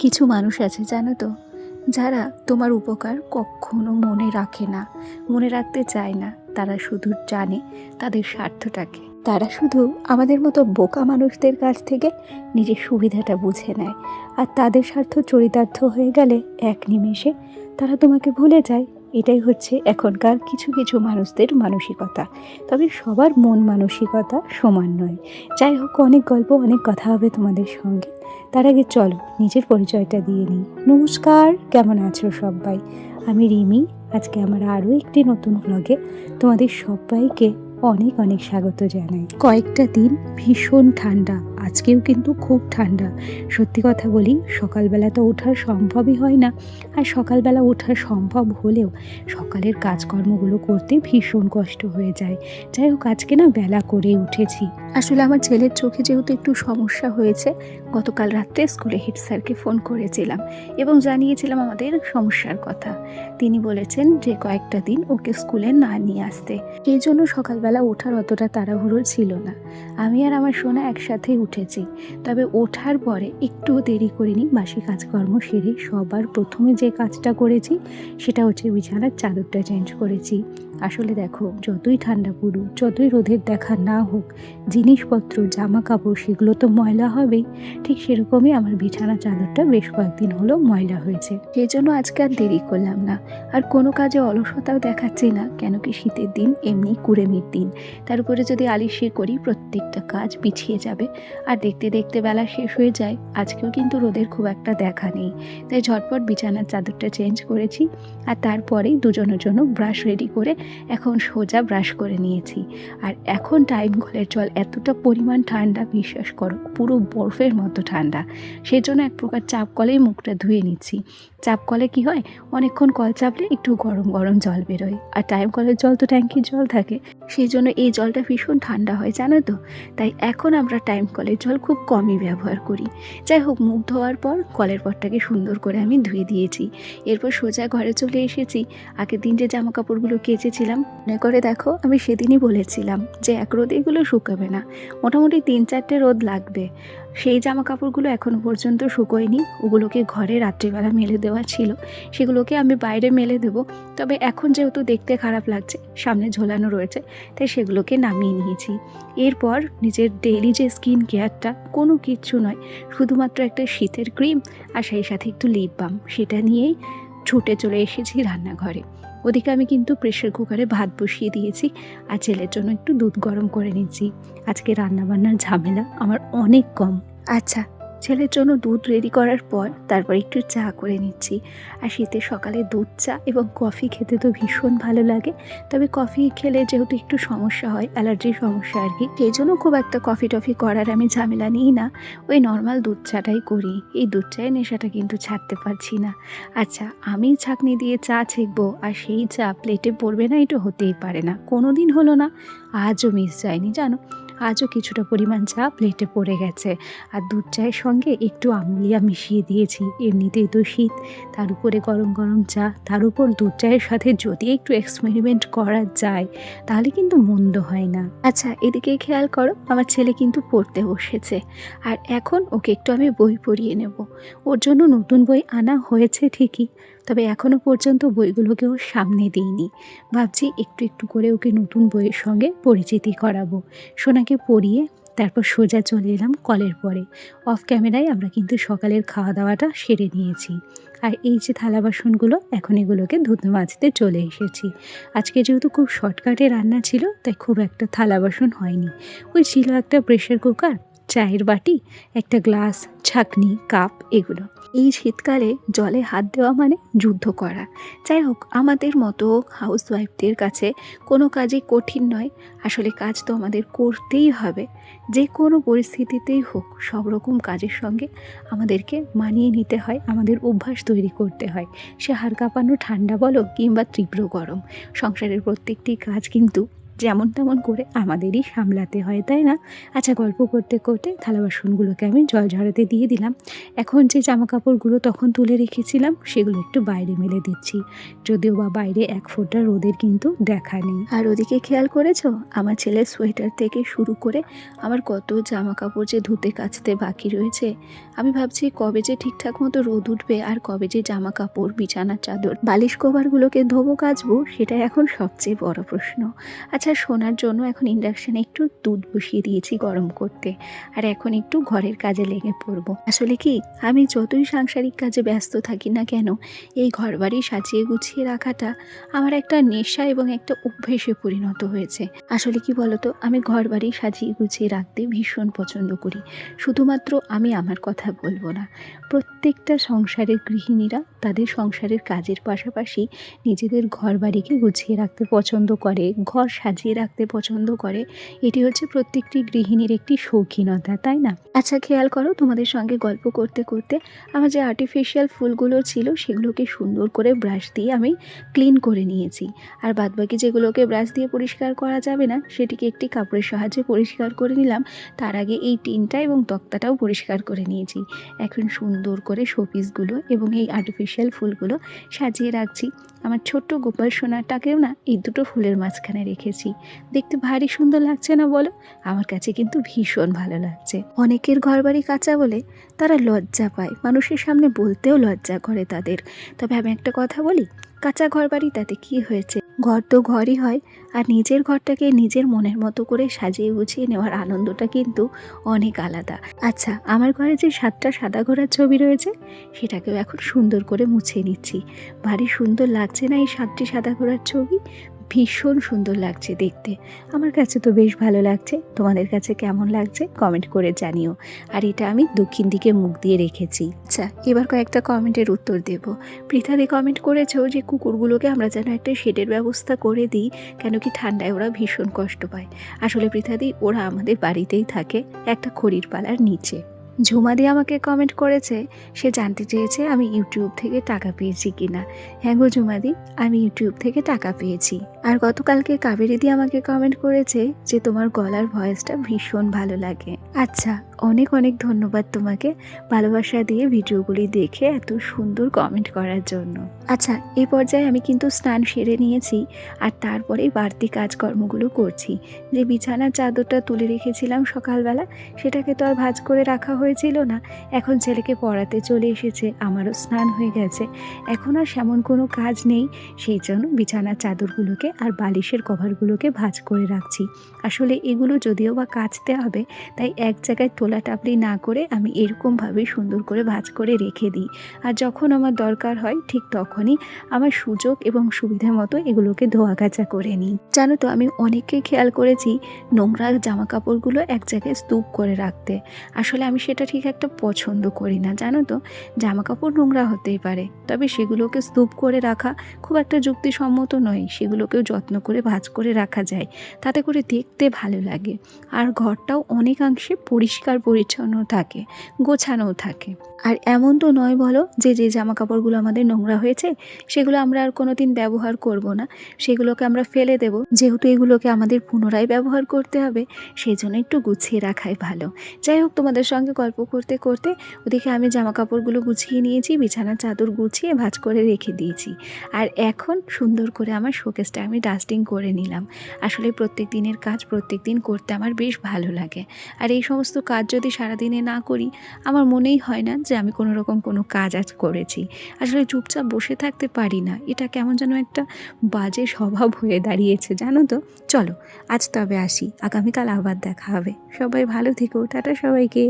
কিছু মানুষ আছে জানো তো, যারা তোমার উপকার কখনো মনে রাখে না, মনে রাখতে চায় না। তারা শুধু জানে তাদের স্বার্থটাকে। তারা শুধু আমাদের মতো বোকা মানুষদের কাছ থেকে নিজের সুবিধাটা বুঝে নেয়, আর তাদের স্বার্থ চরিতার্থ হয়ে গেলে এক নিমেষে তারা তোমাকে ভুলে যায়। এটাই হচ্ছে এখনকার কিছু কিছু মানুষদের মানসিকতা। তবে সবার মন মানসিকতা সমান নয়। যাই হোক, অনেক গল্প, অনেক কথা হবে তোমাদের সঙ্গে। তার আগে চলো নিজের পরিচয়টা দিয়ে নিই। নমস্কার, কেমন আছো সবাই? আমি রিমি। আজকে আমার আরও একটি নতুন ব্লগে তোমাদের সবাইকে অনেক অনেক স্বাগত জানাই। কয়েকটা দিন ভীষণ ঠান্ডা, আজকেও কিন্তু খুব ঠান্ডা। সত্যি কথা বলি, সকালবেলা তো ওঠা সম্ভবই হয় না, আর সকালবেলা ওঠা সম্ভব হলেও সকালের কাজকর্মগুলো করতে ভীষণ কষ্ট হয়ে যায়। যাই হোক, আজকে না বেলা করে উঠেছি। আসলে আমার ছেলের চোখে যেহেতু একটু সমস্যা হয়েছে, গতকাল রাত্রে স্কুলে হেড স্যারকে ফোন করেছিলাম এবং জানিয়েছিলাম আমাদের সমস্যার কথা। তিনি বলেছেন যে কয়েকটা দিন ওকে স্কুলে না নিয়ে আসতে। সেই জন্য সকালবেলা ওঠার অতটা তাড়াহুড়ো ছিল না। আমি আর আমার সোনা একসাথেই উঠেছি। তবে ওঠার পরে একটু দেরি করিনি, বাসি কাজকর্ম সেরে সবার প্রথমে যে কাজটা করেছি সেটা হচ্ছে বিছানার চাদরটা চেঞ্জ করেছি। আসলে দেখো, যতই ঠান্ডা পড়ুক, যতই রোদের দেখা না হোক, জিনিসপত্র, জামা কাপড় সেগুলো তো ময়লা হবেই। ঠিক সেরকমই আমার বিছানা চাদরটা বেশ কয়েকদিন হলো ময়লা হয়েছে। সেই জন্য আজকে আর দেরি করলাম না, আর কোনো কাজে অলসতাও দেখাচ্ছি না। কেন কি শীতের দিন এমনি কুড়েমির দিন, তার উপরে যদি আলিশি করি প্রত্যেকটা কাজ পিছিয়ে যাবে, আর দেখতে দেখতে বেলা শেষ হয়ে যায়। আজকেও কিন্তু রোদের খুব একটা দেখা নেই, তাই ঝটপট বিছানার চাদরটা চেঞ্জ করেছি। আর তারপরেই দুজনের জন্য ব্রাশ রেডি করে এখন সোজা ব্রাশ করে নিয়েছি। আর এখন টাইম কলের জল এতটা পরিমাণ ঠান্ডা, বিশ্বাস করো পুরো বরফের মতো ঠান্ডা। সেই জন্য এক প্রকার চাপ কলেই মুখটা ধুয়ে নিচ্ছি। চাপ কলে কি হয়, অনেকক্ষণ কল চাপলে একটু গরম গরম জল বেরোয়, আর টাইম কলের জল তো ট্যাঙ্কির জল থাকে, সেই জন্য এই জলটা ভীষণ ঠান্ডা হয় জানো তো। তাই এখন আমরা টাইম কলের জল খুব কমই ব্যবহার করি। যাই হোক, মুখ ধোয়ার পর কলের পরটাকে সুন্দর করে আমি ধুয়ে দিয়েছি। এরপর সোজা ঘরে চলে এসেছি। আগের দিন যে জামা কাপড়গুলো কেচেছিলাম, মনে করে দেখো, আমি সেদিনই বলেছিলাম যে এক রোদে এগুলো শুকাবে না, মোটামুটি 3-4টে রোদ লাগবে। সেই জামা কাপড়গুলো এখনও পর্যন্ত শুকোয়নি। ওগুলোকে ঘরে রাত্রিবেলা মেলে দেওয়া ছিল, সেগুলোকে আমি বাইরে মেলে দেবো। তবে এখন যেহেতু দেখতে খারাপ লাগছে, সামনে ঝোলানো রয়েছে, তাই সেগুলোকে নামিয়ে নিয়েছি। এরপর নিজের ডেইলি যে স্কিন কেয়ারটা, কোনো কিচ্ছু নয়, শুধুমাত্র একটা শীতের ক্রিম আর সেই সাথে একটু লিপ বাম, সেটা নিয়েই ছুটে চলে এসেছি রান্নাঘরে। ওদিকে আমি কিন্তু প্রেশার কুকারে ভাত বসিয়ে দিয়েছি, আর ছেলের জন্য একটু দুধ গরম করে নিচ্ছি। আজকে রান্নাবান্নার ঝামেলা আমার অনেক কম। আচ্ছা, ছেলের জন্য দুধ রেডি করার পর তারপর একটু চা করে নিচ্ছি। আর শীতের সকালে দুধ চা এবং কফি খেতে তো ভীষণ ভালো লাগে। তবে কফি খেলে যেহেতু একটু সমস্যা হয়, অ্যালার্জির সমস্যা আর কি, সেই জন্য খুব একটা কফি টফি করার আমি ঝামেলা নিই না। ওই নর্মাল দুধ চাটাই করি। এই দুধ চায়ের নেশাটা কিন্তু ছাড়তে পারছি না। আচ্ছা, আমি ছাঁকনি দিয়ে চা ছেঁকবো আর সেই চা প্লেটে পড়বে না, এটা হতেই পারে না। কোনো দিন হলো না, আজও মিস যায়নি জানো। আজও কিছুটা পরিমাণ চা প্লেটে পড়ে গেছে। আর দুধ চায়ের সঙ্গে একটু আমুলিয়া মিশিয়ে দিয়েছি। এমনিতেই তো শীত, তার উপরে গরম গরম চা, তার উপর দুধ চায়ের সাথে যদি একটু এক্সপেরিমেন্ট করা যায় তাহলে কিন্তু মন্দ হয় না। আচ্ছা, এদিকে খেয়াল করো, আমার ছেলে কিন্তু পড়তে বসেছে, আর এখন ওকে একটু আমি বই পড়িয়ে নেব। ওর জন্য নতুন বই আনা হয়েছে ঠিকই, তবে এখনও পর্যন্ত বইগুলোকে ওর সামনে দিইনি। ভাবছি একটু একটু করে ওকে নতুন বইয়ের সঙ্গে পরিচিতি করাবো। সোনাকে পড়িয়ে তারপর সোজা চলে এলাম কলের পরে। অফ ক্যামেরায় আমরা কিন্তু সকালের খাওয়া দাওয়াটা সেরে নিয়েছি। আর এই যে থালা বাসনগুলো, এখন এগুলোকে ধুতে মাজতে চলে এসেছি। আজকে যেহেতু খুব শর্টকাটে রান্না ছিল, তাই খুব একটা থালা বাসন হয়নি। ওই ছিল একটা প্রেশার কুকার, চায়ের বাটি, একটা গ্লাস, ছাঁকনি, কাপ, এগুলো। এই শীতকালে জলে হাত দেওয়া মানে যুদ্ধ করা। যাই হোক, আমাদের মতো হাউসওয়াইফদের কাছে কোনো কাজই কঠিন নয়। আসলে কাজ তো আমাদের করতেই হবে, যে কোনো পরিস্থিতিতেই হোক। সব রকম কাজের সঙ্গে আমাদেরকে মানিয়ে নিতে হয়, আমাদের অভ্যাস তৈরি করতে হয়। সে হাড় কাঁপানো ঠান্ডা বলো কিংবা তীব্র গরম, সংসারের প্রত্যেকটি কাজ কিন্তু যেমন তেমন করে আমাদেরই সামলাতে হয়, তাই না? আচ্ছা, গল্প করতে করতে থালা বাসনগুলোকে আমি জল ঝরাতে দিয়ে দিলাম। এখন যে জামা কাপড়গুলো তখন তুলে রেখেছিলাম সেগুলো একটু বাইরে মেলে দিচ্ছি, যদিও বা বাইরে এক ফোঁটা রোদের কিন্তু দেখা নেই। আর ওদিকে খেয়াল করেছো, আমার ছেলের সোয়েটার থেকে শুরু করে আমার কত জামা কাপড় যে ধুতে কাচতে বাকি রয়েছে। আমি ভাবছি কবে যে ঠিকঠাক মতো রোদ উঠবে আর কবে যে জামা কাপড়, বিছানার চাদর, বালিশ কভারগুলোকে ধোবো কাচবো, সেটাই এখন সবচেয়ে বড় প্রশ্ন। আচ্ছা, শোনার জন্য এখন ইন্ডাকশানে একটু দুধ বসিয়ে দিয়েছি গরম করতে, আর এখন একটু ঘরের কাজে লেগে পড়বো। আসলে কি, আমি যতই সাংসারিক কাজে ব্যস্ত থাকি না কেন, এই ঘরবাড়ি সাজিয়ে গুছিয়ে রাখাটা আমার একটা নেশা এবং একটা অভ্যেসে পরিণত হয়েছে। আসলে কি বলতো, আমি ঘরবাড়ি সাজিয়ে গুছিয়ে রাখতে ভীষণ পছন্দ করি। শুধুমাত্র আমি আমার কথা বলবো না, প্রত্যেকটা সংসারের গৃহিণীরা তাদের সংসারের কাজের পাশাপাশি নিজেদের ঘরবাড়িকে গুছিয়ে রাখতে পছন্দ করে, ঘর সাজিয়ে রাখতে পছন্দ করে। এটি হচ্ছে প্রত্যেকটি গৃহিণীর একটি শৌখিনতা, তাই না? আচ্ছা, খেয়াল করো, তোমাদের সঙ্গে গল্প করতে করতে আমার যে আর্টিফিশিয়াল ফুলগুলো ছিল সেগুলোকে সুন্দর করে ব্রাশ দিয়ে আমি ক্লিন করে নিয়েছি। আর বাদবাকি যেগুলোকে ব্রাশ দিয়ে পরিষ্কার করা যাবে না সেটিকে একটি কাপড়ের সাহায্যে পরিষ্কার করে নিলাম। তার আগে এই টিনটা এবং তক্তাটাও পরিষ্কার করে নিয়েছি। এখন সুন্দর করে শোপিসগুলো এবং এই আর্টিফিশিয়াল ফুলগুলো সাজিয়ে রাখছি। আমার ছোট্ট গোপাল সোনাটাকেও না এই দুটো ফুলের মাঝখানে রেখেছি। দেখতে ভারী সুন্দর লাগছে না বলো? আমার কাছে কিন্তু ভীষণ ভালো লাগছে। অনেকের ঘরবাড়ি কাঁচা বলে তারা লজ্জা পায়, মানুষের সামনে বলতেও লজ্জা করে তাদের। তবে আমি একটা কথা বলি, কাঁচা ঘরবাড়ি তাতে কি হয়েছে? ঘর তো ঘরই হয়, আর নিজের ঘরটাকে নিজের মনের মতো করে সাজিয়ে গুছিয়ে নেওয়ার আনন্দটা কিন্তু অনেক আলাদা। আচ্ছা, আমার ঘরে যে 7টা সাদা ঘোড়ার ছবি রয়েছে সেটাকেও এখন সুন্দর করে মুছে নিচ্ছি। ভারী সুন্দর লাগছে না এই 7টি সাদা ঘোড়ার ছবি? ভীষণ সুন্দর লাগছে দেখতে। আমার কাছে তো বেশ ভালো লাগছে। তোমাদের কাছে কেমন লাগছে কমেন্ট করে জানিও। আর এটা আমি দক্ষিণ দিকে মুখ দিয়ে রেখেছি। আচ্ছা, এবার কয়েকটা কমেন্টের উত্তর দেব। পৃথাদি কমেন্ট করেছো যে কুকুরগুলোকে আমরা যেন একটা শেডের ব্যবস্থা করে দিই, কেন কি ঠান্ডায় ওরা ভীষণ কষ্ট পায়। আসলে পৃথাদি, ওরা আমাদের বাড়িতেই থাকে, একটা খড়ির পালার নিচে। ঝুমাদি আমাকে কমেন্ট করেছে, সে জানতে চেয়েছে আমি ইউটিউব থেকে টাকা পেয়েছি কিনা। হ্যাঁ গো ঝুমাদি, আমি ইউটিউব থেকে টাকা পেয়েছি। আর গতকালকে কাবেরীদি আমাকে কমেন্ট করেছে যে তোমার গলার ভয়েসটা ভীষণ ভালো লাগে। আচ্ছা, অনেক অনেক ধন্যবাদ তোমাকে ভালোবাসা দিয়ে ভিডিওগুলি দেখে এত সুন্দর কমেন্ট করার জন্য। আচ্ছা, এই পর্যায়ে আমি কিন্তু স্নান সেরে নিয়েছি, আর তারপরেই বাড়তি কাজকর্মগুলো করছি। যে বিছানার চাদরটা তুলে রেখেছিলাম সকালবেলা, সেটাকে তো আর ভাঁজ করে রাখা হয়েছিল না। এখন ছেলেকে পড়াতে চলে এসেছে, আমারও স্নান হয়ে গেছে, এখন আর সেমন কোনো কাজ নেই। সেই জন্য বিছানার চাদরগুলোকে আর বালিশের কভারগুলোকে ভাঁজ করে রাখছি। আসলে এগুলো যদিও বা কাচতে হবে, তাই এক জায়গায় তোলা টাপলি না করে আমি এরকমভাবে সুন্দর করে ভাঁজ করে রেখে দিই। আর যখন আমার দরকার হয় ঠিক তখনই আমার সুযোগ এবং সুবিধা মতো এগুলোকে ধোয়া কাচা করে নিই। জানো তো, আমি অনেককে খেয়াল করেছি নোংরা জামা কাপড়গুলো এক জায়গায় স্তূপ করে রাখতে। আসলে আমি সেটা ঠিক একটা পছন্দ করি না। জানো তো, জামা কাপড় নোংরা হতেই পারে, তবে সেগুলোকে স্তূপ করে রাখা খুব একটা যুক্তিসম্মত নয়। সেগুলোকেও যত্ন করে ভাঁজ করে রাখা যায়, তাতে করে দেখতে ভালো লাগে। আর ঘরটাও অনেকাংশে পরিষ্কার পরিচ্ছন্ন থাকে, গোছানোও থাকে। আর এমন তো নয় বলো যে যে জামা কাপড়গুলো আমাদের নোংরা হয়েছে সেগুলো আমরা আর কোনো দিন ব্যবহার করব না, সেগুলোকে আমরা ফেলে দেব। যেহেতু এগুলোকে আমাদের পুনরায় ব্যবহার করতে হবে, সেই জন্য একটু গুছিয়ে রাখাই ভালো। যাই হোক, তোমাদের সঙ্গে গল্প করতে করতে ওদিকে আমি জামা কাপড়গুলো গুছিয়ে নিয়েছি, বিছানার চাদর গুছিয়ে ভাঁজ করে রেখে দিয়েছি। আর এখন সুন্দর করে আমার শোকেসটা আমি ডাস্টিং করে নিলাম। আসলে প্রত্যেক দিনের কাজ প্রত্যেক দিন করতে আমার বেশ ভালো লাগে। আর এই সমস্ত কাজ যদি সারাদিনে না করি, আমার মনেই হয় না যে আমি কোনো রকম কোনো কাজ আজ করেছি। আসলে চুপচাপ বসে থাকতে পারি না, এটা কেমন যেন একটা বাজে স্বভাব হয়ে দাঁড়িয়েছে, জানো তো। চলো, আজ তবে আসি, আগামীকাল আবার দেখা হবে। সবাই ভালো থেকো, টাটা সবাইকে।